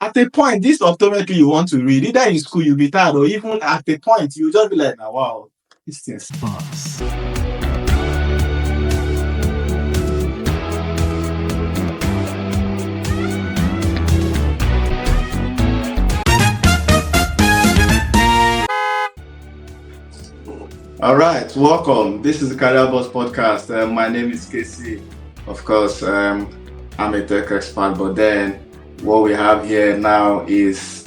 at a point, this optometry you want to read, either in school you'll be tired, or even at a point you just be like, "Now, wow, this thing's fast." All right, welcome. This is the Career Boss Podcast. My name is Casey. Of course, I'm a tech expert, but then what we have here now is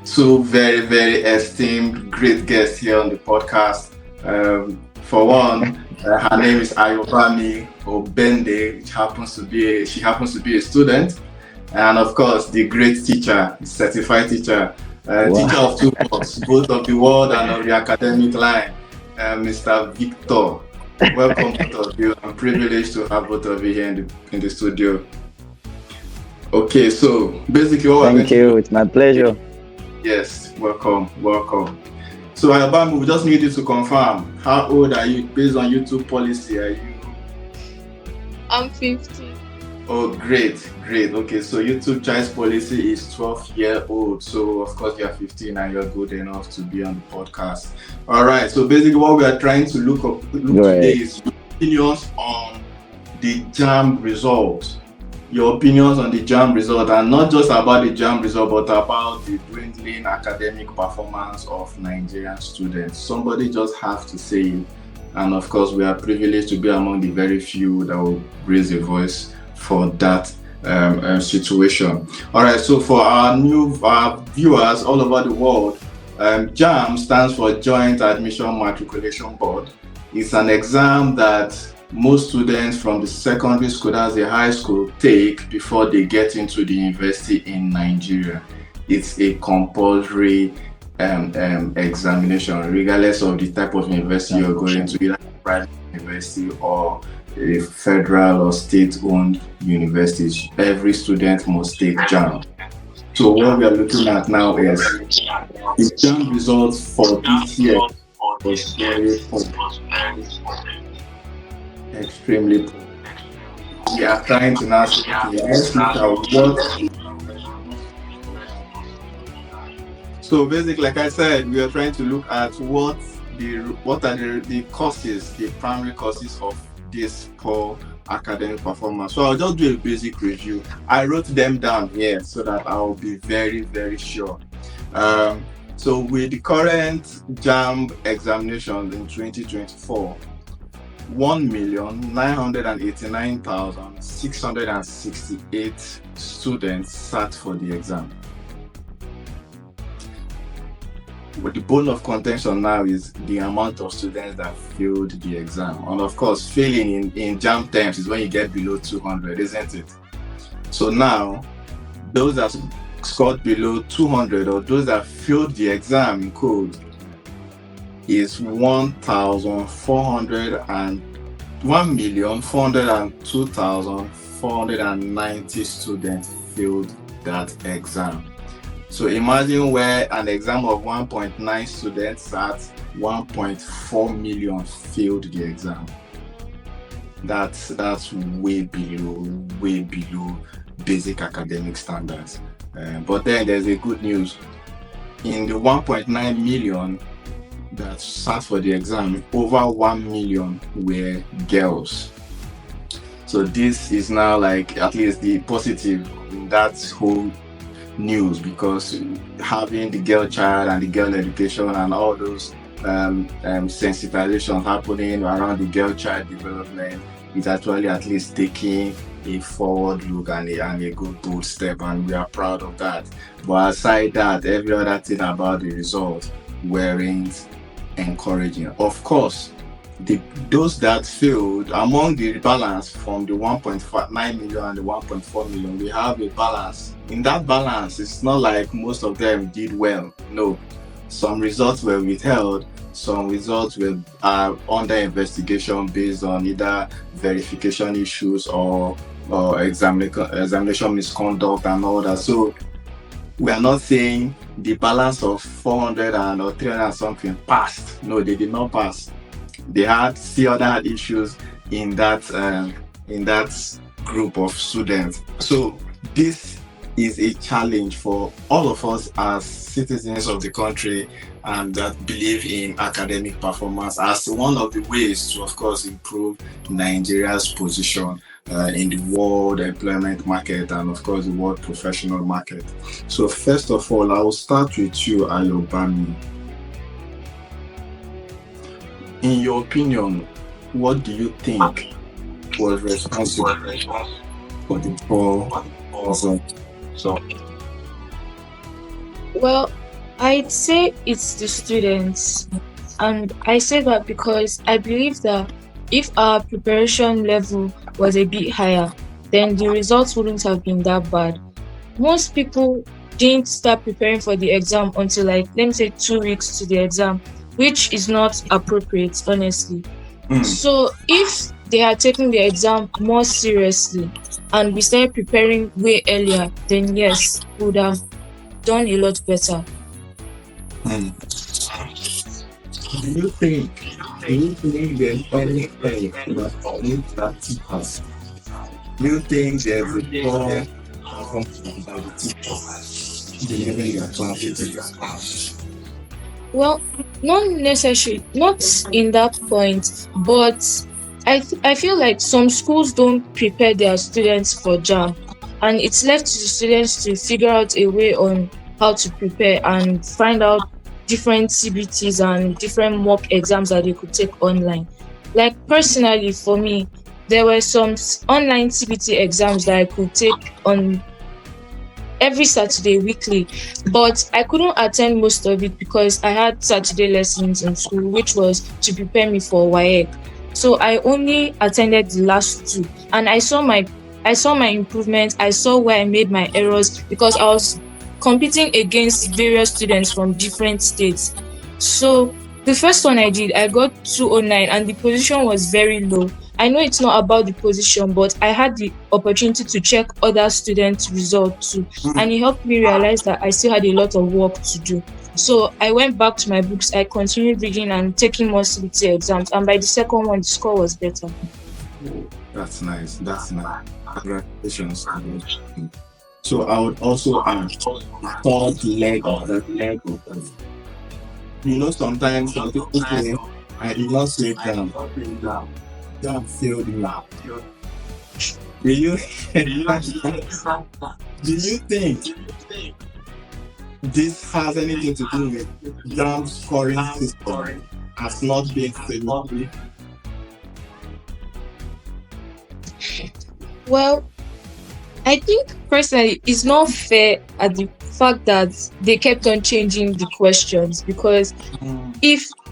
two very, very esteemed, great guests here on the podcast. For one, her name is Ayobami Obende, which she happens to be a student, and of course, the great teacher, certified teacher, teacher of two worlds, both of the world and of the academic line. Mr. Victor. Welcome, both of you. I'm privileged to have both of you here in the studio. Okay, so basically what Thank you. It's my pleasure. Yes, welcome. So Alabama, we just need you to confirm, how old are you? Based on YouTube policy, are you? I'm 50. Oh, great. Okay, so YouTube choice policy is 12-year-old. So of course you're 15 and you're good enough to be on the podcast. All right. So basically, what we are trying to look today is opinions on the Jamb result. Your opinions on the Jamb result, and not just about the Jamb result, but about the dwindling academic performance of Nigerian students. Somebody just have to say it, and of course, we are privileged to be among the very few that will raise a voice for that situation. All right, so for our new viewers all over the world, Jamb stands for Joint Admission Matriculation Board. It's an exam that most students from the secondary school, as the high school, take before they get into the university in Nigeria. It's a compulsory examination, regardless of the type of university you're going to, either private university or a federal or state-owned universities. Every student must take Jamb. So what we are looking at now is the Jamb results for this year was very extremely poor. We are trying to now say, let's look at what. So basically, like I said, we are trying to look at what are the causes, the primary causes of this poor academic performance. So I'll just do a basic review. I wrote them down here so that I'll be very, very sure. So with the current Jamb examinations in 2024, 1,989,668 students sat for the exam. But the bone of contention now is the amount of students that failed the exam. And of course, failing in Jamb terms is when you get below 200, isn't it? So now, those that scored below 200 or those that failed the exam in code is 1,402,490 students failed that exam. So imagine where an exam of 1.9 students sat, 1.4 million failed the exam. That's way below basic academic standards. But then there's a good news. In the 1.9 million that sat for the exam, over 1 million were girls. So this is now like at least the positive in that whole news, because having the girl child and the girl education and all those sensitizations happening around the girl child development is actually at least taking a forward look and a good bold step, and we are proud of that. But aside that, every other thing about the results weren't encouraging. Of course, those that failed, among the balance from the 1.9 million and the 1.4 million, we have a balance. In that balance, it's not like most of them did well. No, some results were withheld, some results were under investigation based on either verification issues or examination misconduct and all that. So we are not saying the balance of 400 or 300 something passed. No, they did not pass. They had still other issues in that group of students. So this is a challenge for all of us as citizens of the country and that believe in academic performance as one of the ways to, of course, improve Nigeria's position in the world employment market and, of course, the world professional market. So, first of all, I will start with you, Ayobami. In your opinion, what do you think was responsible for the poor result? So, Well, I'd say it's the students. And I say that because I believe that if our preparation level was a bit higher, then the results wouldn't have been that bad. Most people didn't start preparing for the exam until, like, let me say 2 weeks to the exam, which is not appropriate, honestly. mm, So if they had taken the exam more seriously and we started preparing way earlier, then yes, we would have done a lot better. mm. Do you think there's anything that needs that teachers? Do you think there's a poor performance by the teachers delivering their classes? Well, not necessarily, not in that point, but I feel like some schools don't prepare their students for JAM, and it's left to the students to figure out a way on how to prepare and find out different CBTs and different mock exams that they could take online. Like personally, for me, there were some online CBT exams that I could take on every Saturday weekly, but I couldn't attend most of it because I had Saturday lessons in school, which was to prepare me for WAEC. So I only attended the last two, and I saw my improvement. I saw where I made my errors because I was competing against various students from different states. So the first one I did, I got 209, and the position was very low. I know it's not about the position, but I had the opportunity to check other students' results too, Mm, and it helped me realize that I still had a lot of work to do. So I went back to my books, I continued reading and taking more CBT exams, and by the second one, the score was better. oh, that's nice. That's nice. Congratulations. So I would also add the third leg of that. Sometimes some people say, I did not say down. Down failed me. Do you do you think this has anything to do with jump scoring system as not being favorable? Well, I think personally it's not fair at the fact that they kept on changing the questions, because Mm,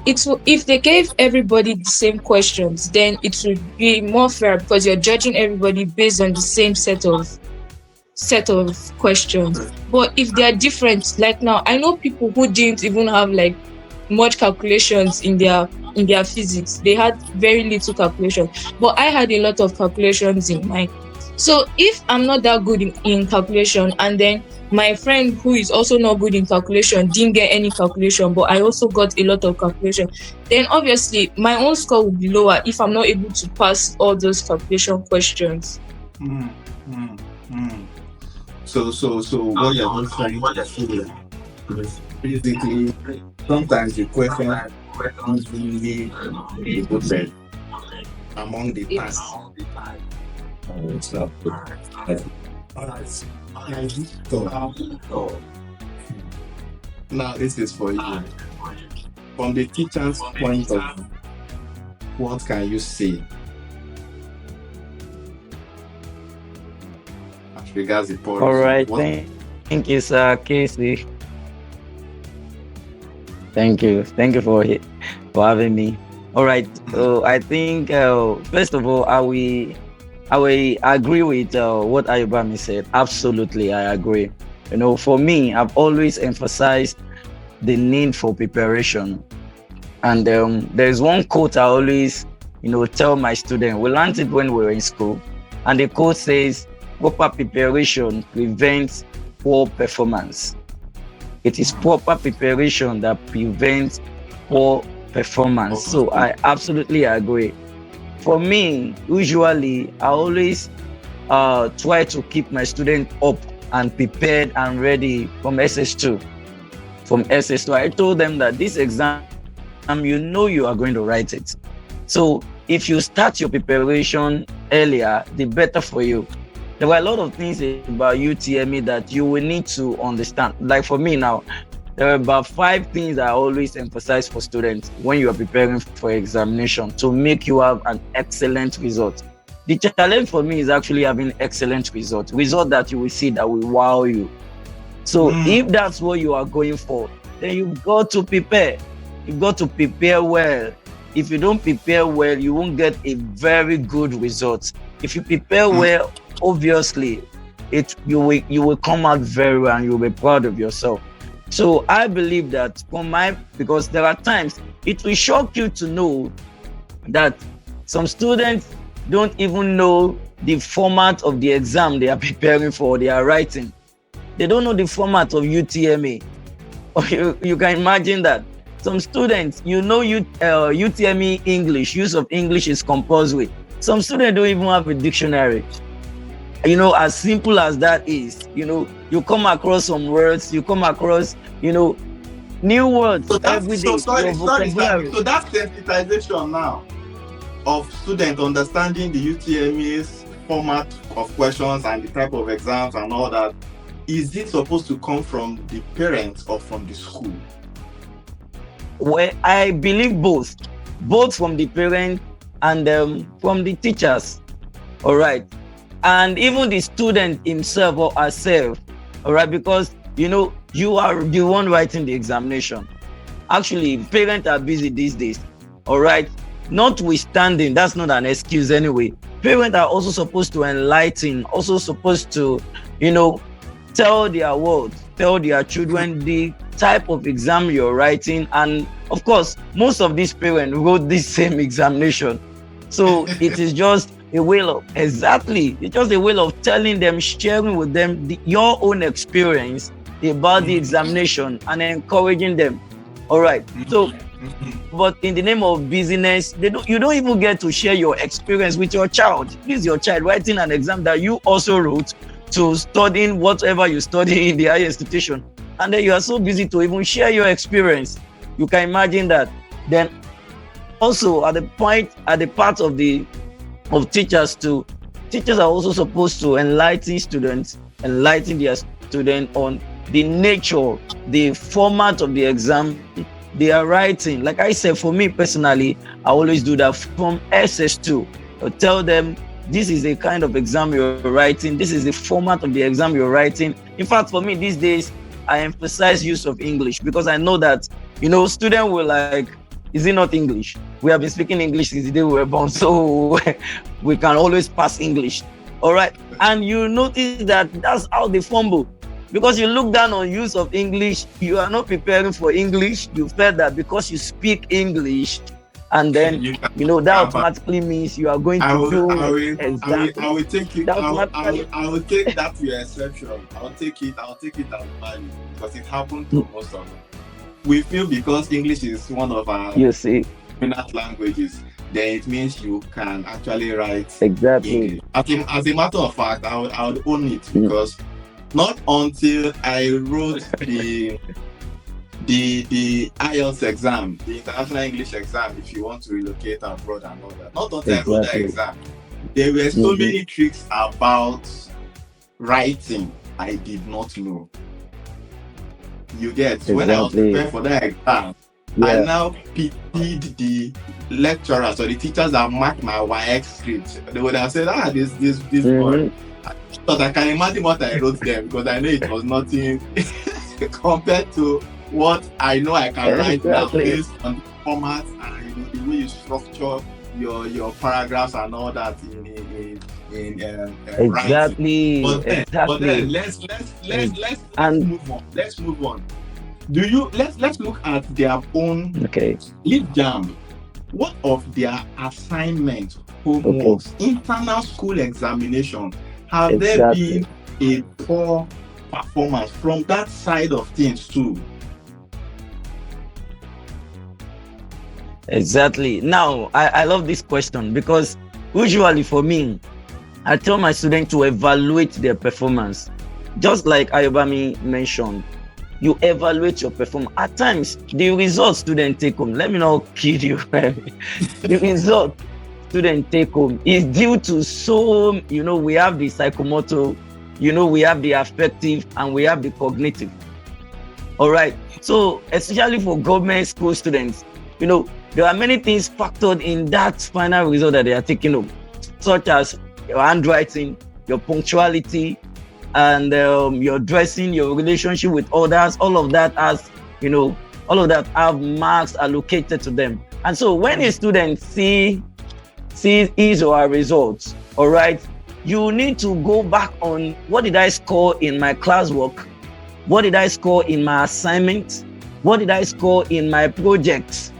if they gave everybody the same questions, then it would be more fair because you're judging everybody based on the same set of questions. But if they are different, like now, I know people who didn't even have like much calculations in their physics. They had very little calculation, but I had a lot of calculations in mine. So if I'm not that good in calculation, and then my friend who is also not good in calculation didn't get any calculation, but I also got a lot of calculation, then obviously my own score will be lower if I'm not able to pass all those calculation questions. mm, mm, mm. So what you're just trying to say is basically sometimes the question is really the among the Yes. tasks. It's not good. Alright. So now this is for you. From the teacher's point of view, what can you say as regards the poor All result? right, thank you, sir. Casey. Thank you for having me. All right, I think first of all, I will agree with what Ayobami said. Absolutely, I agree. For me, I've always emphasized the need for preparation, and there's one quote I always tell my students. We learned it when we were in school, and the quote says, "Proper preparation prevents poor performance." It is proper preparation that prevents poor performance. So I absolutely agree. For me, usually I always try to keep my student up and prepared and ready from SS2. From SS2, I told them that this exam, you are going to write it. So if you start your preparation earlier, the better for you. There were a lot of things about UTME that you will need to understand. Like for me now, there are about 5 things I always emphasize for students when you are preparing for examination to make you have an excellent result. The challenge for me is actually having excellent result that you will see that will wow you. So if that's what you are going for, then you've got to prepare. You've got to prepare well. If you don't prepare well, you won't get a very good result. If you prepare well, obviously, you will come out very well and you'll be proud of yourself. So I believe that because there are times it will shock you to know that some students don't even know the format of the exam they are preparing for, they are writing. They don't know the format of UTME. Or you can imagine that. Some students, UTME English, use of English is compulsory. Some students don't even have a dictionary. As simple as that is, you come across some words, you come across, new words every day. So that's sensitization now of students understanding the UTME's format of questions and the type of exams and all that. Is it supposed to come from the parents or from the school? Well, I believe both from the parents and from the teachers. All right. And even the student himself or herself. All right. Because, you are the one writing the examination. Actually, parents are busy these days. All right. Notwithstanding, that's not an excuse anyway. Parents are also supposed to enlighten, also supposed to, tell their children the type of exam you're writing. And of course, most of these parents wrote this same examination. So it is just a way of telling them, sharing with them your own experience about the examination and encouraging them. All right. So, but in the name of business, you don't even get to share your experience with your child. This is your child writing an exam that you also wrote to studying whatever you study in the higher institution. And then you are so busy to even share your experience. You can imagine that. Then also at the part of teachers too, teachers are also supposed to enlighten their students on the nature, the format of the exam they are writing. Like I said, for me personally, I always do that from SS2. I'll tell them, this is the kind of exam you're writing. This is the format of the exam you're writing. In fact, for me these days, I emphasize use of English because I know that, students will like, is it not English? We have been speaking English since the day we were born, so we can always pass English. All right. And you notice that that's how they fumble. Because you look down on use of English, you are not preparing for English. You felt that because you speak English, and then that automatically means you are going to do exactly. I will take it. I will take that to your exception. I'll take it as value because it happened to most of them. We feel because English is one of our dominant languages, then it means you can actually write exactly. English. As a matter of fact, I would own it because not until I wrote the IELTS exam, the International English exam, if you want to relocate abroad and all that. Not until I wrote that exam. There were so many tricks about writing I did not know. You get, when I was preparing for that exam, I now pitied the lecturers or the teachers that marked my YX script. They would have said, this boy. But I can imagine what I wrote there because I know it was nothing compared to what I know I can write now based on the format and the way you structure your paragraphs and all that in exactly. Writing. But then let's move on. Let's move on. Let's look at their own lead Jamb. What of their assignment, homeworks, internal school examination? Have there been a poor performance from that side of things too? Exactly. Now, I love this question because usually for me, I tell my students to evaluate their performance. just like Ayobami mentioned, you evaluate your performance. At times, the results student take home, let me not kid you, the result student take home is due to we have the psychomotor, we have the affective, and we have the cognitive. All right. So especially for government school students, there are many things factored in that final result that they are taking home, such as your handwriting, your punctuality, and your dressing, your relationship with others. All of that have marks allocated to them. And so when a student sees his or her results, all right, you need to go back on, what did I score in my classwork? What did I score in my assignment? What did I score in my projects?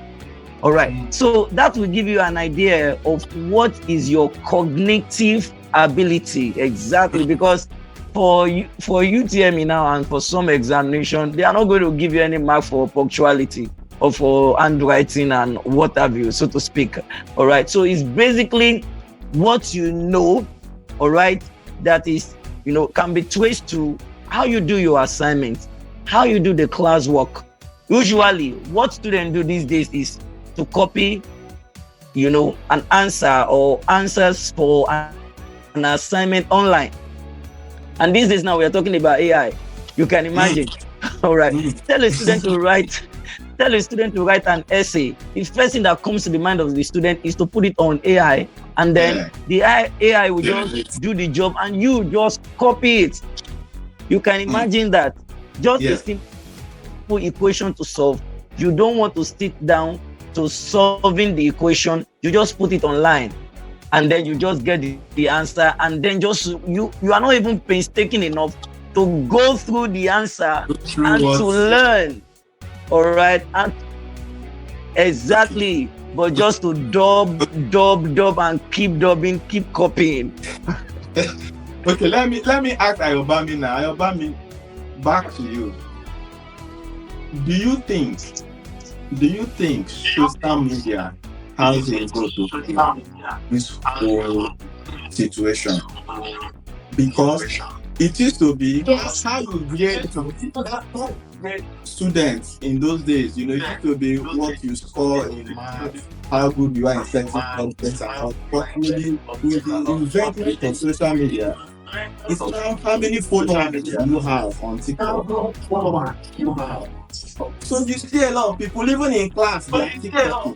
All right. So that will give you an idea of what is your cognitive ability exactly, because for UTME now and for some examination, they are not going to give you any mark for punctuality or for handwriting and what have you, so to speak. All right. So it's basically what all right, that is, can be traced to how you do your assignments, how you do the classwork. Usually, what students do these days is to copy, an answer or answers for an assignment online. And these days now we are talking about AI. You can imagine. All right. Tell a student to write an essay. The first thing that comes to the mind of the student is to put it on AI, and then the AI will just do the job and you just copy it. You can imagine that. Just a simple equation to solve. You don't want to sit down to solving the equation. You just put it online, and then you just get the answer, and then you are not even painstaking enough to go through the answer and to learn. All right, and exactly, but just to dub and keep dubbing, keep copying. Okay, let me ask Ayobami now. Ayobami, back to you. Do you think social media has a role to play this whole situation? Because it used to be how you grade students in those days. It used to be what you score in math, how good you are in certain subjects, and all. But with the invention of social media, it's now how many followers you have on TikTok. So you see a lot of people, even in class, they are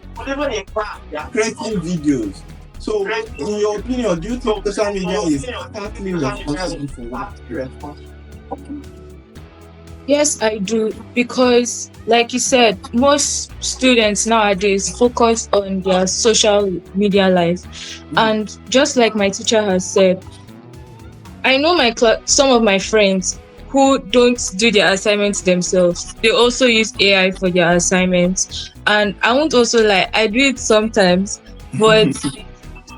creating videos. So, in your opinion, do you think social media is partly responsible for what? Yes, I do, because like you said, most students nowadays focus on their social media life. And just like my teacher has said, I know some of my friends who don't do their assignments themselves. They also use AI for their assignments. And I won't also lie, I do it sometimes, but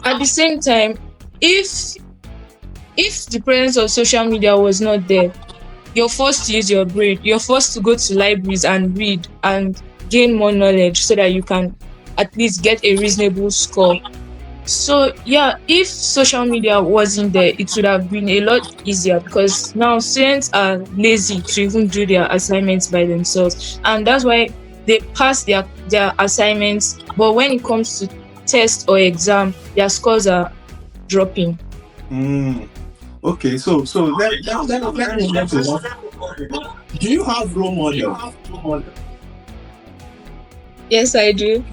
at the same time, if the presence of social media was not there, you're forced to use your brain. You're forced to go to libraries and read and gain more knowledge so that you can at least get a reasonable score. So yeah, if social media wasn't there, it would have been a lot easier, because now students are lazy to even do their assignments by themselves, and that's why they pass their assignments. But when it comes to test or exam, their scores are dropping. Okay, so let me get to that. Do you have role models? Yes, I do.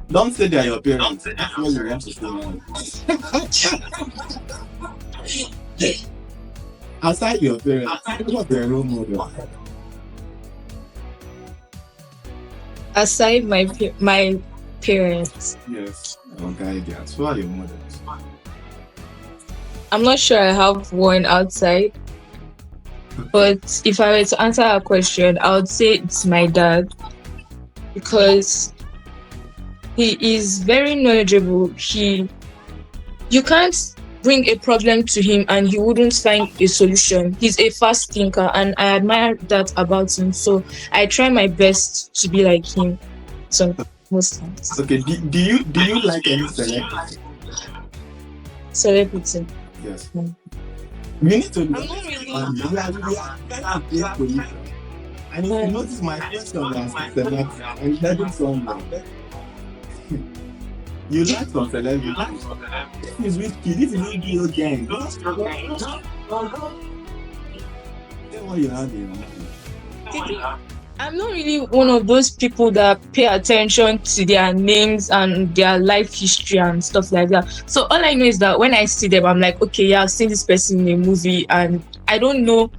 Don't say they are your parents. That's what you want to say. Aside your parents, what's your role model? Aside my parents. Yes, our guidance. Who are your models? I'm not sure I have one outside, but if I were to answer a question, I would say it's my dad, because he is very knowledgeable. You can't bring a problem to him and he wouldn't find a solution. He's a fast thinker, and I admire that about him. So I try my best to be like him. So most times. Okay. Do you like any celebrity? Celebrity? Yes. We need to I'm know. not really. And we are trying to create position. And if you notice my question was systematic and heading somewhere, you like some celebrity. This is risky. This is video game. Say what you have in your mind. The thing, I'm not really one of those people that pay attention to their names and their life history and stuff like that. So all I know is that when I see them, I'm like, okay, yeah, I've seen this person in a movie, and I don't know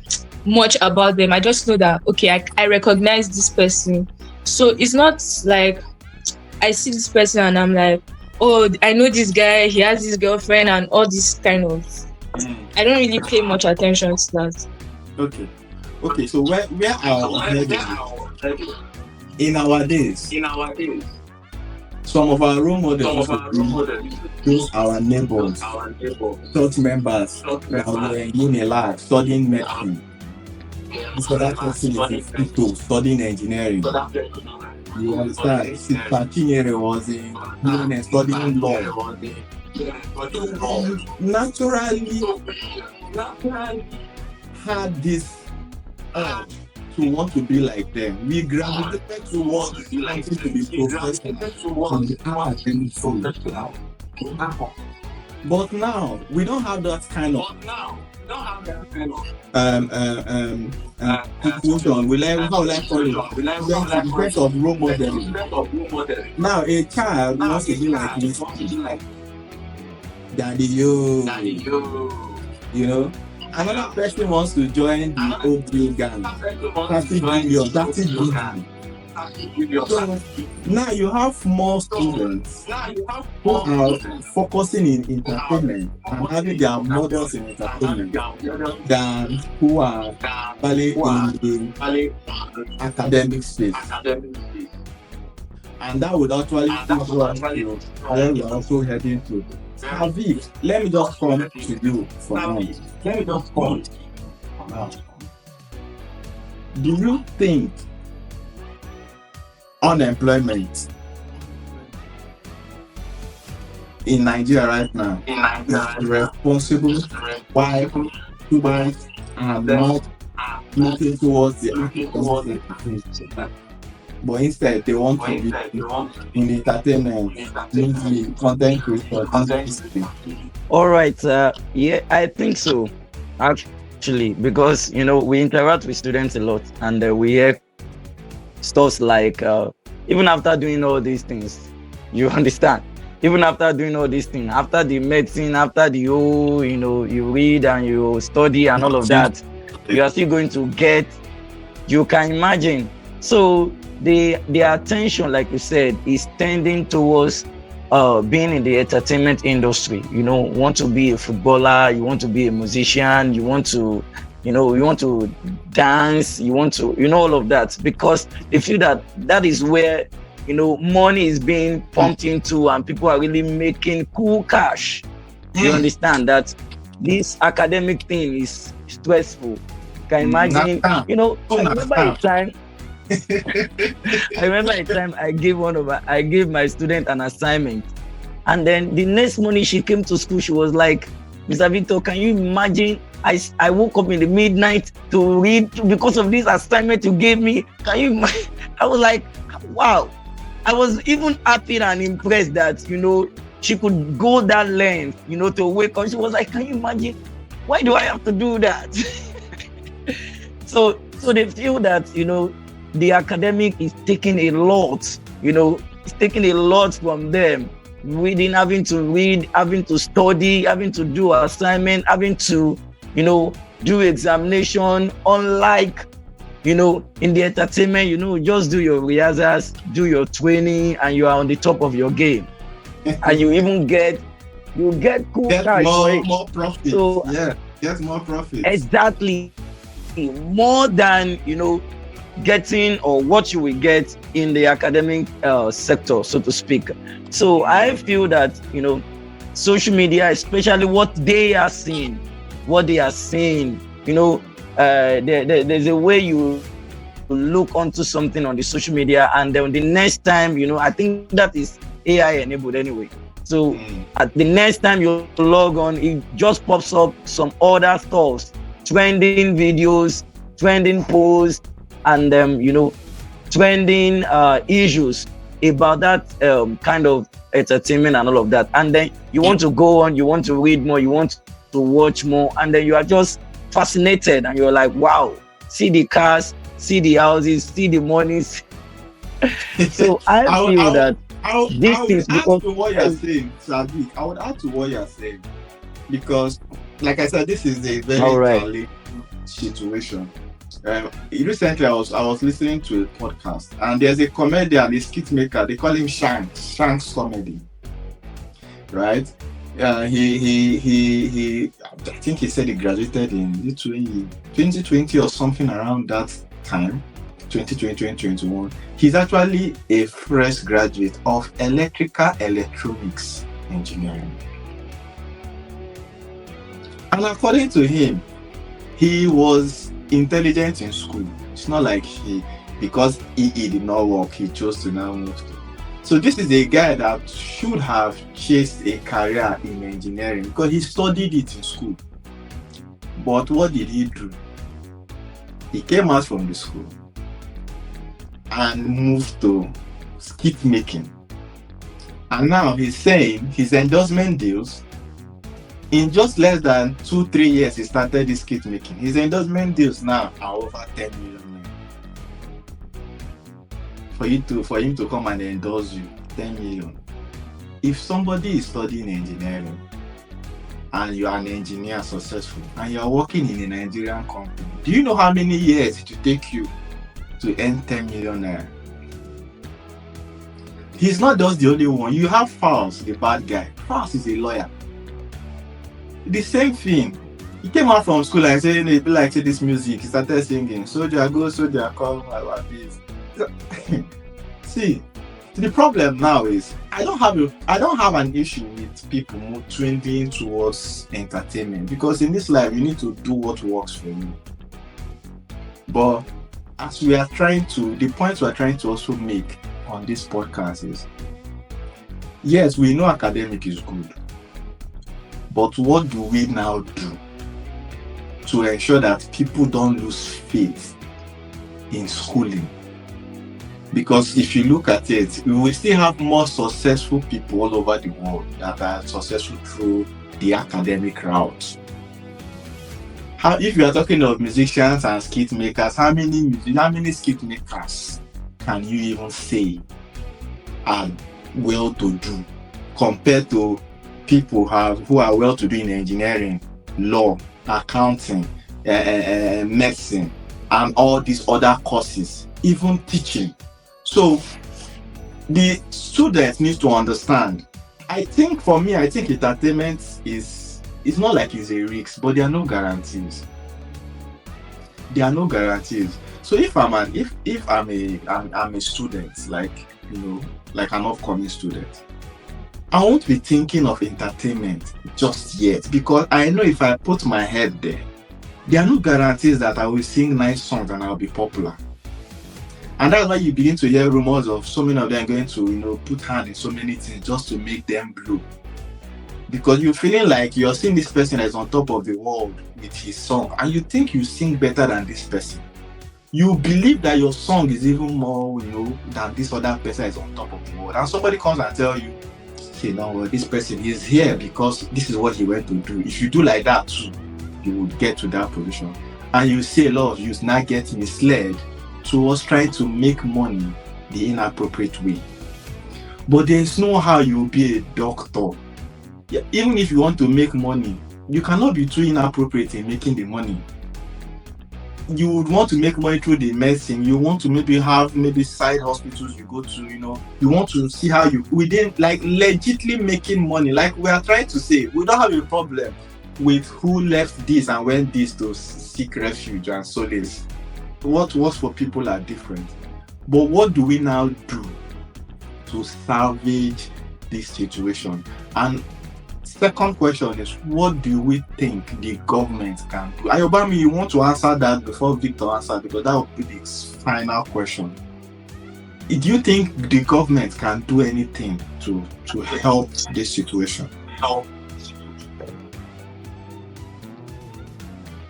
much about them. I just know that okay, I recognize this person. So it's not like I see this person and I'm like, oh, I know this guy. He has this girlfriend and all this kind of. I don't really pay much attention to that. Okay. Okay, so where are heading? In our days, some of our role models would be those our neighbors, church members that were in Unilag studying medicine. This other person is in Fito studying engineering. You understand? Sister Chinyere was in UNS studying law. Naturally had this urge to want to be like them. We gravitated towards wanting to be professional from the academic field. But now we don't have that kind of situation. We like how I call it because of role modeling. Now a child wants to be like this. Daddy you know. Another person wants to join the old gang. 30 billion, 30 billion. So now you have more students who are focusing in entertainment and having their models in entertainment than who are valid in the academic space. And that would actually take us to where we are also heading to. Havik, let me just come to you for now. Do you think unemployment in Nigeria right now is responsible why students are not looking towards the academic, but instead they want to be in the entertainment, music, content creation? All right. Yeah, I think so. Actually, because we interact with students a lot, and we hear stuff like even after doing all these things, you understand. Even after doing all these things, after the medicine, after the whole, you read and you study and all of that, you are still going to get. You can imagine. So the attention, like you said, is tending towards being in the entertainment industry. Want to be a footballer, you want to be a musician, you want to dance, you want to all of that, because they feel that is where money is being pumped into and people are really making cool cash. You understand that this academic thing is stressful. You can imagine. I remember a time I gave my student an assignment, and then the next morning she came to school. She was like, Mr. Victor, can you imagine? I woke up in the midnight to read because of this assignment you gave me. Can you imagine? I was like, wow. I was even happy and impressed that she could go that length to wake up. She was like, can you imagine? Why do I have to do that? So they feel that the academic is taking a lot, it's taking a lot from them. Reading, having to read, having to study, having to do assignment, having to, do examination. Unlike, in the entertainment, just do your rehearsals, do your training, and you are on the top of your game. And you even get cool cash. More profit. So, get more profit. Exactly. More than, getting or what you will get in the academic sector, so to speak. So I feel that social media, especially what they are seeing, there's a way you look onto something on the social media, and then the next time I think that is AI enabled anyway. So Mm. at the next time you log on, it just pops up some other stuff, trending videos, trending posts, and trending issues about that kind of entertainment and all of that. And then you want to go on, you want to read more, you want to watch more, and then you are just fascinated and you're like, wow, see the cars, see the houses, see the monies. So I I, would- feel I, would- that these I would things add become to what you're saying, Sadiq. I would add to what you're saying because, like I said, this is a all very right. challenging situation. Recently, I was listening to a podcast, and there's a comedian, a skit maker. They call him Shanks Comedy, right? He. I think he said he graduated in 2020 or something around that time, 2020, 2021. He's actually a fresh graduate of electrical electronics engineering, and according to him, he was intelligent in school. It's not like because EE did not work, he chose to now move to. So this is a guy that should have chased a career in engineering because he studied it in school. But what did he do? He came out from the school and moved to skit making. And now he's saying his endorsement deals, in just less than 2-3 years, he started this skit making. His endorsement deals now are over 10 million. For him to come and endorse you, 10 million. If somebody is studying engineering and you are an engineer successful and you are working in a Nigerian company, do you know how many years it will take you to earn 10 million naira? He's not just the only one. You have Fowles, the bad guy. Fowles is a lawyer. The same thing. He came out from school and said, "He be like say this music." He started singing, "Soldier go, soldier come, like this." See, the problem now is I don't have an issue with people trending towards entertainment because in this life you need to do what works for you. But as we are trying to, the point we are trying to also make on this podcast is, yes, we know academic is good, but what do we now do to ensure that people don't lose faith in schooling? Because if you look at it, we will still have more successful people all over the world that are successful through the academic route. If you are talking of musicians and skit makers, how many skit makers can you even say are well to do compared to people who are well to do in engineering, law, accounting, medicine, and all these other courses, even teaching? So the students need to understand. I think entertainment is not like it's a risk, but there are no guarantees. There are no guarantees. So if I'm a student, like an upcoming student, I won't be thinking of entertainment just yet because I know if I put my head there are no guarantees that I will sing nice songs and I'll be popular. And that's why you begin to hear rumors of so many of them going to, put hand in so many things just to make them blow. Because you're feeling like you're seeing this person as on top of the world with his song, and you think you sing better than this person. You believe that your song is even more, than this other person is on top of the world. And somebody comes and tell you, say, no, this person is here because this is what he went to do. If you do like that too, you would get to that position. And you say a lot of you now get misled towards trying to make money the inappropriate way. But there's no how you'll be a doctor. Yeah, even if you want to make money, you cannot be too inappropriate in making the money. You would want to make money through the medicine. You want to maybe have side hospitals you go to, you want to see how within like legitimately making money. Like we are trying to say, we don't have a problem with who left this and went this to seek refuge and solace. What was for people are different. But what do we now do to salvage this situation? And second question is, what do we think the government can do? Ayobami, you want to answer that before Victor answers, because that will be the final question. Do you think the government can do anything to help this situation?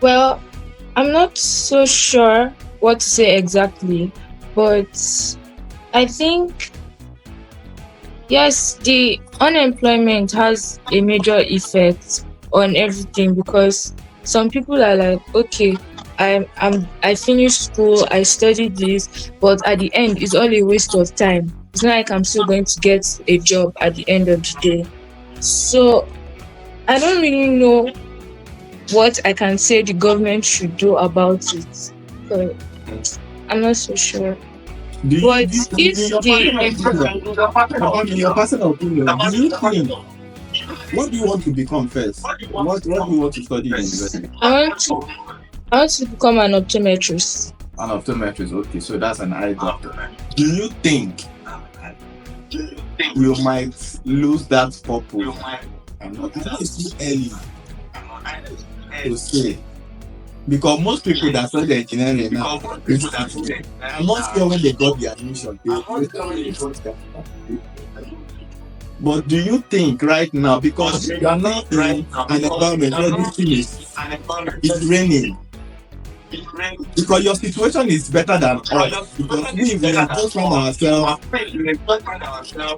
Well, I'm not so sure what to say exactly, but I think yes, the unemployment has a major effect on everything because some people are like, okay, I finished school, I studied this, but at the end it's all a waste of time. It's not like I'm still going to get a job at the end of the day. So I don't really know what I can say the government should do about it. So I'm not so sure. Do you, But do you, if in your personal opinion, do you think, what do you want to become first? What do you want to study in university? I want to become an optometrist. An optometrist, okay, so that's an eye doctor. Do you think you might lose that purpose? It's too early to say. Because most people that study engineering now, I'm not sure when they got the admission. But do you think right now, because you are not in an environment where this thing is raining, because your situation is better than us, because we just find ourselves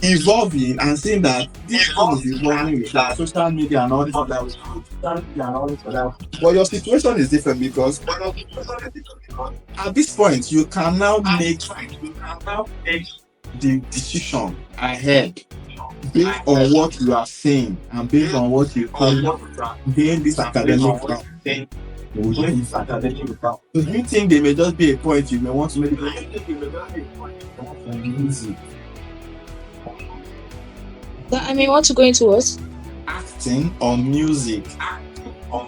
evolving and seeing that this thing is evolving with social media and all this other. But your situation is different because at this point you can now make the decision ahead based on what you are saying and based on what you call being this academic round. So do you think there may just be a point you may want to make music? I mean, want to go into what? Acting or music? Or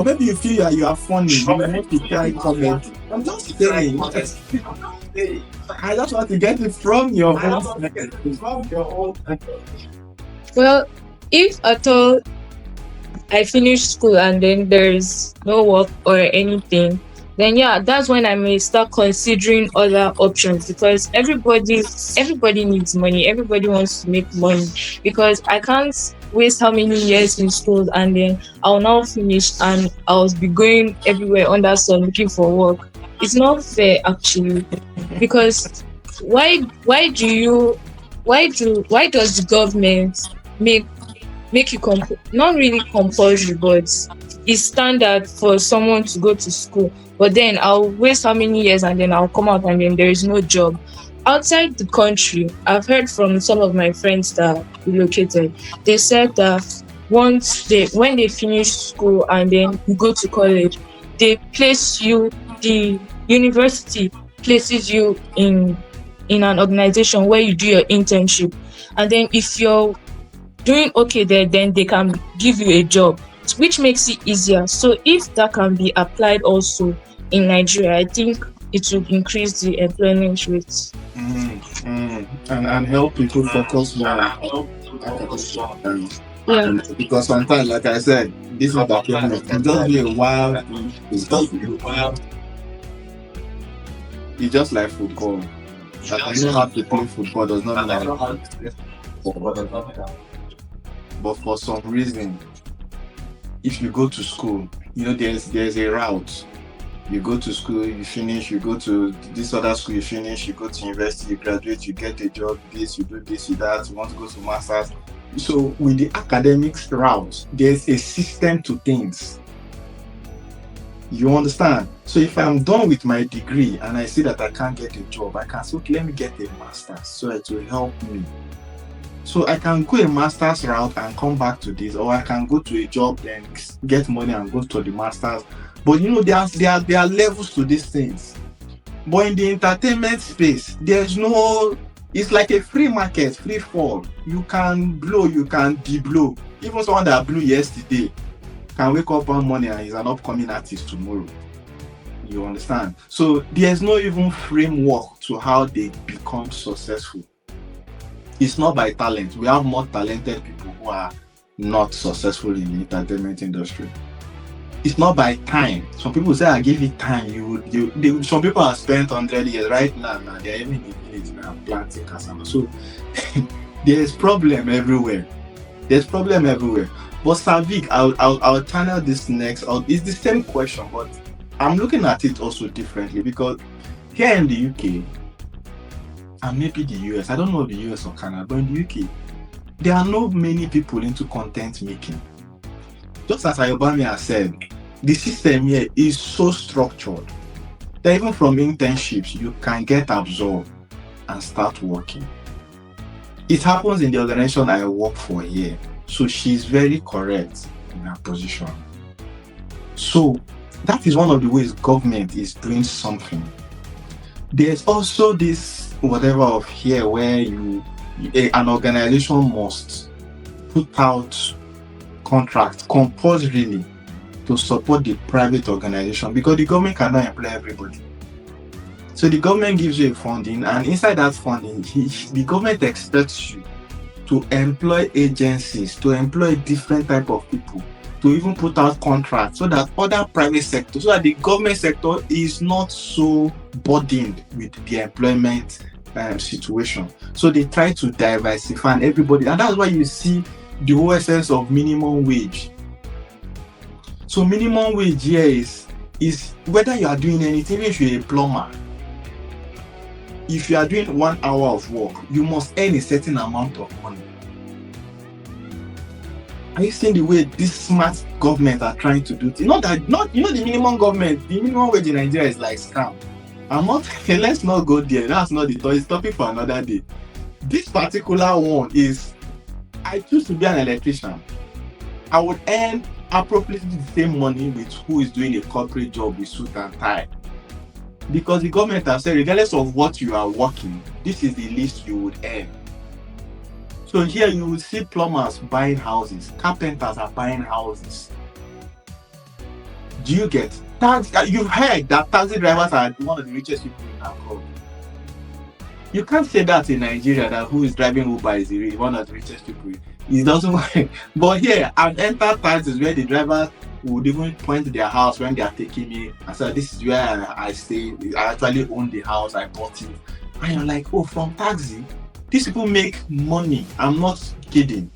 maybe you feel that you are funny, you may want to try comedy. I'm just saying. I just want to get it from your own. Well, if at all I finish school and then there's no work or anything, then yeah, that's when I may start considering other options because everybody needs money. Everybody wants to make money because I can't waste how many years in school and then I'll now finish and I'll be going everywhere under sun looking for work. It's not fair actually because why does the government make you not really compulsory, but it's standard for someone to go to school. But then I'll waste how many years and then I'll come out and then there is no job. Outside the country, I've heard from some of my friends that relocated. They said that when they finish school and then you go to college, the university places you in an organization where you do your internship. And then if you're doing okay there, then they can give you a job, which makes it easier. So if that can be applied also in Nigeria, I think it will increase the employment rates. And help people focus more on academic. Yeah. Because sometimes, like I said, this is about it just be a while. It's just like football. That I know how to play football does not mean but for some reason, if you go to school, there's a route. You go to school, you finish, you go to this other school, you finish, you go to university, you graduate, you get a job, you do this, you that, you want to go to masters. So with the academics route, there's a system to things. You understand? So if I'm done with my degree and I see that I can't get a job, I can say, okay, let me get a master's so it will help me. So I can go a master's route and come back to this, or I can go to a job and get money and go to the master's. But there are levels to these things. But in the entertainment space, it's like a free market, free fall. You can blow, you can de-blow. Even someone that blew yesterday can wake up one morning and is an upcoming artist tomorrow. You understand? So there's no even framework to how they become successful. It's not by talent. We have more talented people who are not successful in the entertainment industry. It's not by time. Some people say, I give it time. Some people have spent 100 years right now. Now they're even in the village now planting cassava. So there's problem everywhere. There's problem everywhere. But Savik, I'll channel this next. It's the same question, but I'm looking at it also differently because here in the UK and maybe the US, I don't know the US or Canada, but in the UK, there are not many people into content making. Just as Ayobami has said, the system here is so structured that even from internships, you can get absorbed and start working. It happens in the organization I work for here. So she's very correct in her position. So that is one of the ways government is doing something. There's also this whatever of here where an organization must put out contracts compulsorily to support the private organization because the government cannot employ everybody. So the government gives you a funding, and inside that funding, the government expects you to employ agencies, to employ different type of people, to even put out contracts so that other private sector, so that the government sector is not so burdened with the employment situation. So they try to diversify and everybody, and that's why you see the whole essence of minimum wage. So minimum wage here is whether you are doing anything, if you're a plumber, if you are doing 1 hour of work, you must earn a certain amount of money. Are you seeing the way this smart government are trying to do things? The minimum wage in Nigeria is like scam. Let's not go there. That's not the topic for another day. This particular one is, I choose to be an electrician. I would earn appropriately the same money with who is doing a corporate job with suit and tie. Because the government has said, regardless of what you are working, this is the least you would earn. So here you will see plumbers buying houses, carpenters are buying houses. Do you get? You've heard that taxi drivers are one of the richest people in our country. You can't say that in Nigeria, that who is driving Uber is one of the richest people. It doesn't work. But here, I've entered taxis where the drivers would even point to their house when they are taking me and say, this is where I stay. I actually own the house, I bought it. And you're like, oh, from taxi? These people make money. I'm not kidding.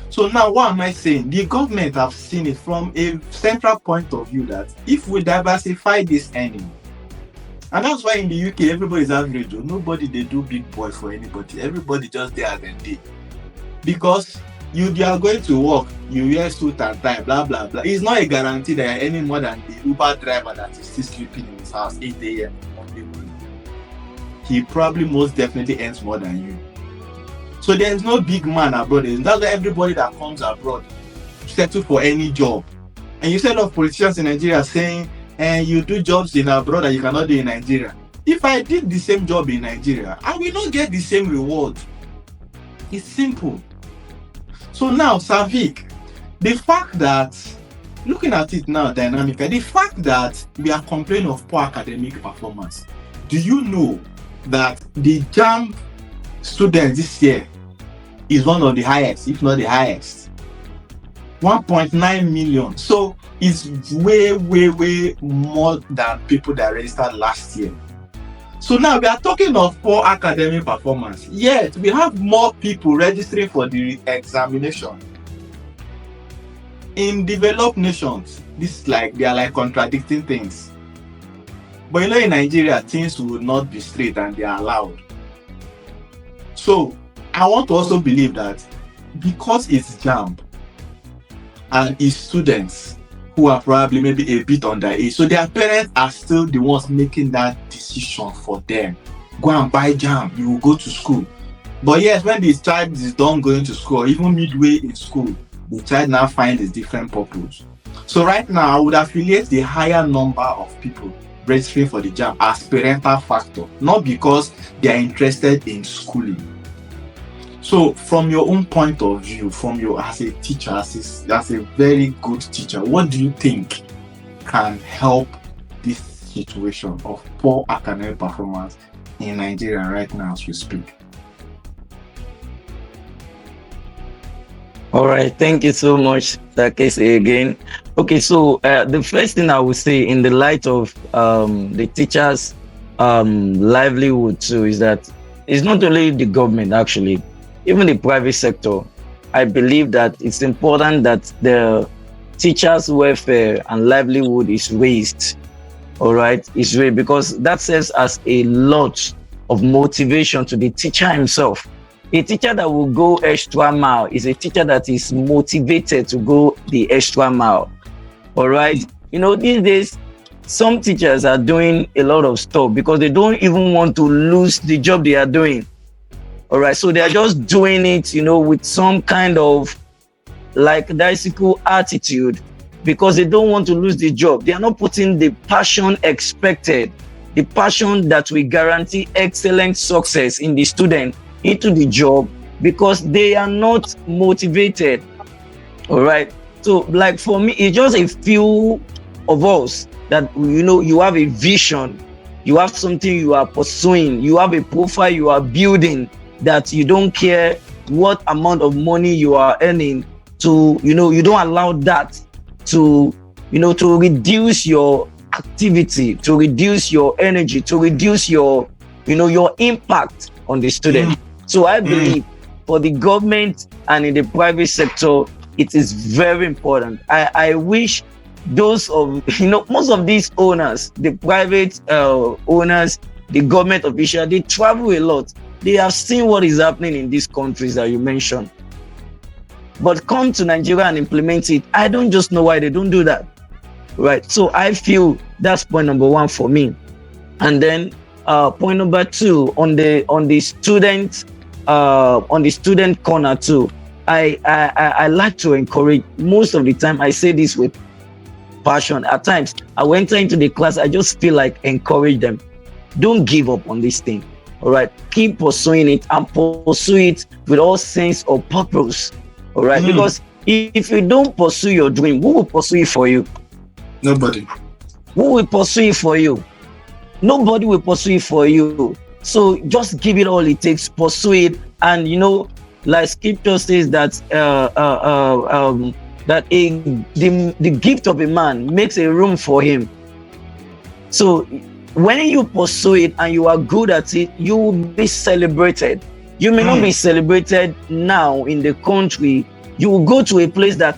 So now what am I saying? The government have seen it from a central point of view that if we diversify this earning, and that's why in the UK everybody's average. Nobody they do big boy for anybody. Everybody just there as a day. Because you are going to work, you wear suit and tie, blah blah blah. It's not a guarantee that you're earning more than the Uber driver that is still sleeping in his house 8 a.m. Monday morning. He probably most definitely earns more than you. So there's no big man abroad. That's why everybody that comes abroad settle for any job. And you see a lot of politicians in Nigeria saying, you do jobs in abroad that you cannot do in Nigeria. If I did the same job in Nigeria, I will not get the same reward. It's simple. So now, Savik, the fact that, looking at it now dynamically, the fact that we are complaining of poor academic performance, do you know that the Jamb students this year is one of the highest, if not the highest? 1.9 million. So it's way more than people that registered last year. So now we are talking of poor academic performance, yet we have more people registering for the examination. In developed nations, they are like contradicting things. But in Nigeria, things will not be straight and they are allowed. So I want to also believe that because it's Jamb and it's students who are probably maybe a bit underage, so their parents are still the ones making that decision for them. Go and buy Jamb, you will go to school. But yes, when the child is done going to school, or even midway in school, the child now finds a different purpose. So right now, I would affiliate the higher number of people registering for the Jamb as parental factor, not because they are interested in schooling. So from your own point of view, as a teacher, as a very good teacher, what do you think can help this situation of poor academic performance in Nigeria right now as we speak? All right, thank you so much, Takese, again. Okay, so the first thing I would say in the light of the teachers' livelihood too is that it's not only the government actually, even the private sector. I believe that it's important that the teachers' welfare and livelihood is raised. All right, is raised because that serves as a lot of motivation to the teacher himself. A teacher that will go extra mile is a teacher that is motivated to go the extra mile. All right. These days, some teachers are doing a lot of stuff because they don't even want to lose the job they are doing. All right. So they are just doing it, with some kind of like bicycle attitude because they don't want to lose the job. They are not putting the passion expected, the passion that will guarantee excellent success in the student into the job because they are not motivated. All right. So, like for me, it's just a few of us that you have a vision, you have something you are pursuing, you have a profile you are building that you don't care what amount of money you are earning to, you don't allow that to, to reduce your activity, to reduce your energy, to reduce your, your impact on the student. So I believe for the government and in the private sector, it is very important. I wish those of, most of these owners, the private owners, the government officials, they travel a lot. They have seen what is happening in these countries that you mentioned. But come to Nigeria and implement it. I don't just know why they don't do that. Right. So I feel that's point number one for me. And then point number two on the student corner too. I like to encourage. Most of the time I say this with passion. At times I went into the class, I just feel like encourage them. Don't give up on this thing. All right. Keep pursuing it and pursue it with all sense of purpose. All right. Because if you don't pursue your dream, who will pursue it for you? Nobody. Who will pursue it for you? Nobody will pursue it for you. So just give it all it takes, pursue it, and like scripture says that the gift of a man makes a room for him. So when you pursue it and you are good at it, you will be celebrated. You may not be celebrated now in the country. You will go to a place that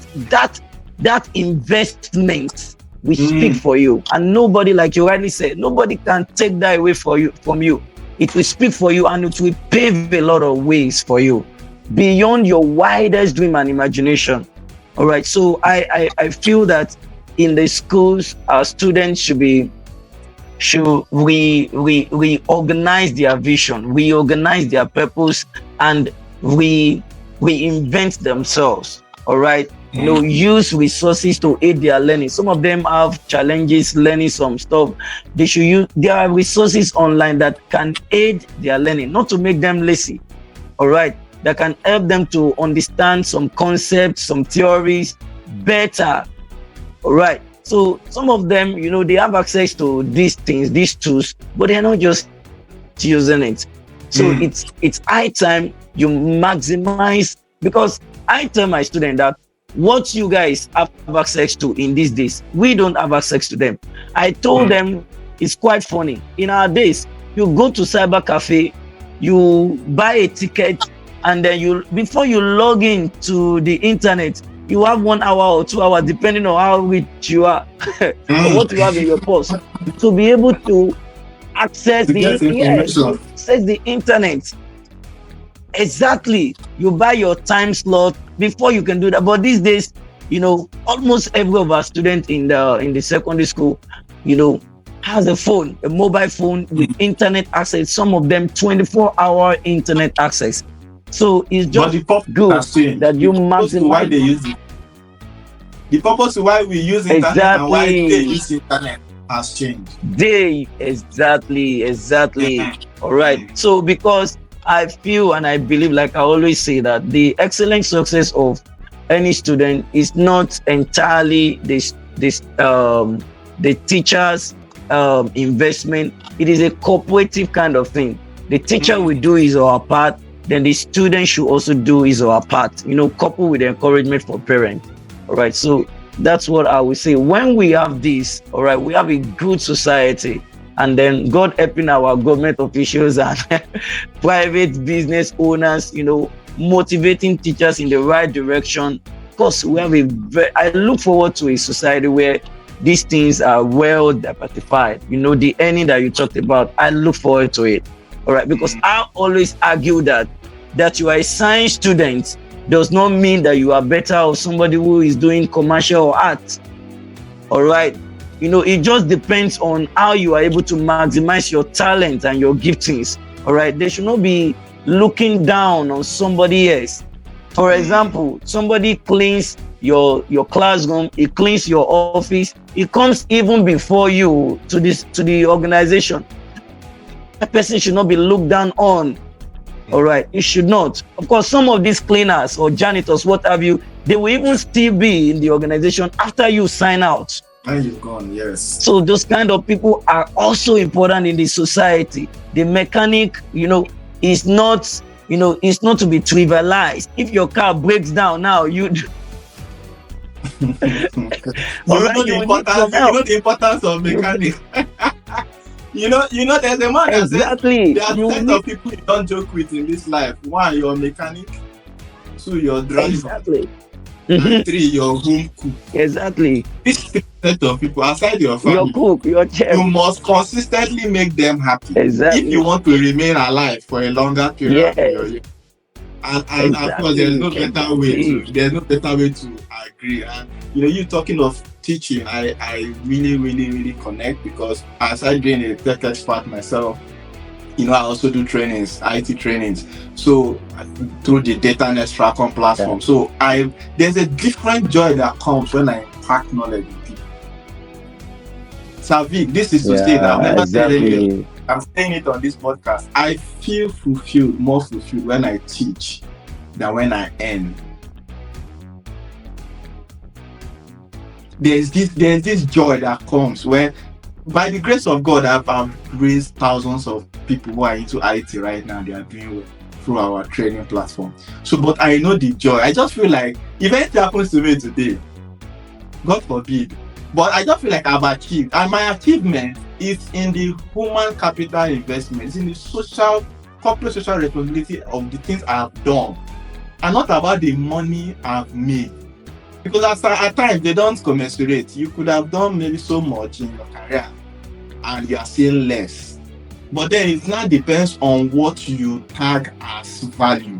investment will speak for you, and nobody, like you rightly said, nobody can take that away from you. It will speak for you, and it will pave a lot of ways for you beyond your widest dream and imagination. All right. So I feel that in the schools, our students should reorganize their vision, reorganize their purpose, and reinvent themselves. All right. Use resources to aid their learning. Some of them have challenges learning some stuff. They should use. There are resources online that can aid their learning, not to make them lazy. All right. That can help them to understand some concepts, some theories better. All right. So some of them, they have access to these things, these tools, but they're not just using it. So it's high time you maximize, because I tell my student that what you guys have access to in these days, we don't have access to them. I told them it's quite funny. In our days, you go to cyber cafe, you buy a ticket, and then before you log in to the internet, you have 1 hour or 2 hours, depending on how rich you are, or what you have in your purse, to be able to access the internet. Exactly. You buy your time slot before you can do that. But these days, almost every of our students in the secondary school, has a phone, a mobile phone with internet access. Some of them 24-hour internet access. So it's just good that you maximize. Why they use it? The purpose why we use internet and why they use internet has changed. Exactly. All right. So because I feel and I believe, like I always say, that the excellent success of any student is not entirely the teacher's investment. It is a cooperative kind of thing. The teacher will do his or her part, then the student should also do his or her part, coupled with encouragement for parents. All right. So that's what I would say. When we have this, all right, we have a good society. And then God helping our government officials and private business owners, motivating teachers in the right direction. Of course, we have I look forward to a society where these things are well diversified. The earning that you talked about, I look forward to it. All right, because I always argue that you are a science student does not mean that you are better or somebody who is doing commercial or art. All right. It just depends on how you are able to maximize your talent and your giftings. All right. They should not be looking down on somebody else. For example, somebody cleans your classroom, he cleans your office, he comes even before you to the organization. That person should not be looked down on. All right, it should not. Of course, some of these cleaners or janitors, what have you, they will even still be in the organization after you sign out. And you've gone, yes. So those kind of people are also important in the society. The mechanic, is not, it's not to be trivialized. If your car breaks down now, you know the importance of mechanic. There's a man that exactly. Says there are set of people you don't joke with in this life. One, you're a mechanic. Two, you're a driver. Exactly. And three, your home cook. Exactly. This set of people outside your family, your cook, your chef, you must consistently make them happy. Exactly. If you want to remain alive for a longer period. Yes. And exactly. Of course, there's no better way to agree. And you talking of teaching, I really, really, really connect, because aside being a tech expert myself, I also do trainings, IT trainings. So through the Data Nest Tracom platform. Yeah. So there's a different joy that comes when I impart knowledge in people. Savik, this is to say that I've never said it. I'm saying it on this podcast. I feel more fulfilled when I teach than when I earn. There's this joy that comes when, by the grace of God, I've raised thousands of people who are into IT right now. They are doing well through our training platform. So, but I know the joy. I just feel like if anything happens to me today, God forbid, but I just feel like I've achieved. And my achievement is in the human capital investment, it's in the corporate social responsibility of the things I have done, and not about the money I've made. Because at times they don't commensurate. You could have done maybe so much in your career and you are seeing less. But then it now depends on what you tag as value.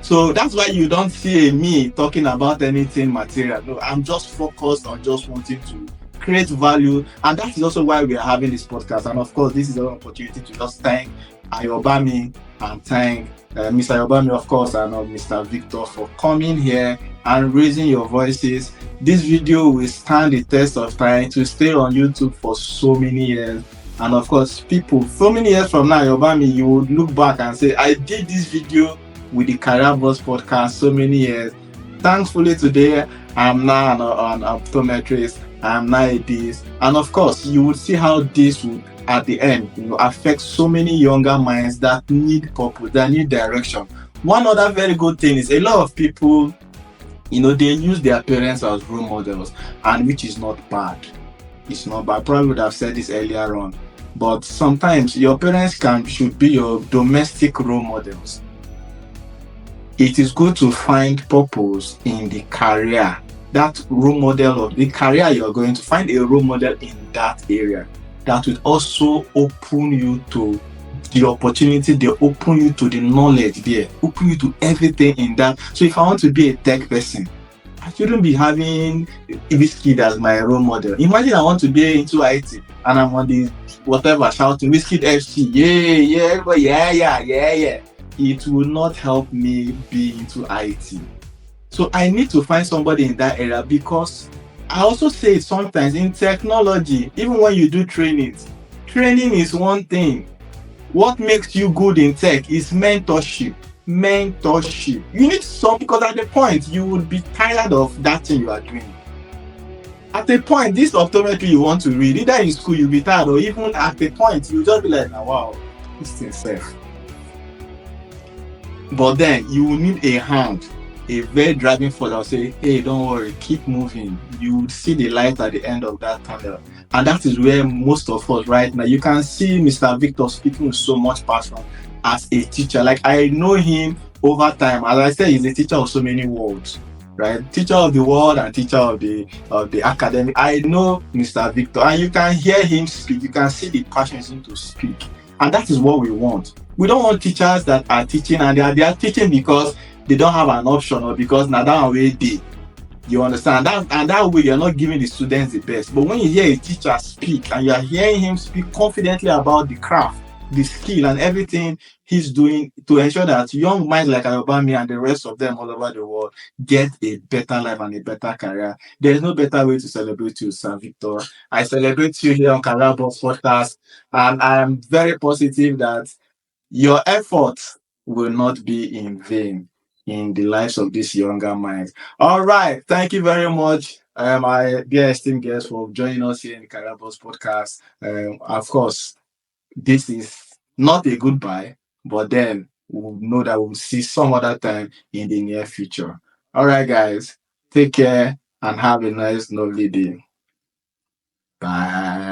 So that's why you don't see me talking about anything material. No, I'm just focused on just wanting to create value. And that is also why we are having this podcast. And of course, this is an opportunity to just thank Ayobami and thank Mr. Ayobami, of course, and Mr. Victor for coming here and raising your voices. This video will stand the test of time to stay on YouTube for so many years. And of course, people, so many years from now, Ayobami, you would look back and say, I did this video with the Career Boss podcast so many years. Thankfully today, I'm now an optometrist, I'm now a this. And of course, you would see how this would, at the end, affect so many younger minds that need purpose, that need direction. One other very good thing is a lot of people, they use their parents as role models, and which is not bad. It's not bad. I probably would have said this earlier on. But sometimes your parents should be your domestic role models. It is good to find purpose in the career. That role model of the career you're going to find, a role model in that area. That will also open you to the opportunity, they open you to the knowledge there, open you to everything in that. So if I want to be a tech person, I shouldn't be having Wizkid as my role model. Imagine I want to be into IT and I'm on the whatever shouting Wizkid FC, yeah. It will not help me be into IT. So I need to find somebody in that area, because I also say sometimes in technology, even when you do training is one thing. What makes you good in tech is mentorship. You need some, because at the point you would be tired of that thing you are doing. At a point, this optometry you want to read, either in school you'll be tired, or even at a point you just be like, wow, this thing safe. But then you will need a hand, a very driving force that will say, hey, don't worry, keep moving. You would see the light at the end of that tunnel. And that is where most of us right now, you can see Mr. Victor speaking with so much passion as a teacher. Like I know him over time. As I said, he's a teacher of so many worlds. Right, teacher of the world and teacher of the academic. I know Mr. Victor, and you can hear him speak. You can see the passion in him to speak, and that is what we want. We don't want teachers that are teaching and they are teaching because they don't have an option or because now that way they, you understand that, and that way you're not giving the students the best. But when you hear a teacher speak and you're hearing him speak confidently about the craft, the skill and everything he's doing to ensure that young minds like Ayobami and the rest of them all over the world get a better life and a better career, there's no better way to celebrate you, Sir Victor. I celebrate you here on Career Box Podcast, and I'm very positive that your efforts will not be in vain in the lives of these younger minds. All right. Thank you very much, my dear esteemed guests, for joining us here in the Career Boss podcast. Of course, this is not a goodbye, but then we'll know that we'll see some other time in the near future. All right, guys. Take care and have a nice, lovely day. Bye.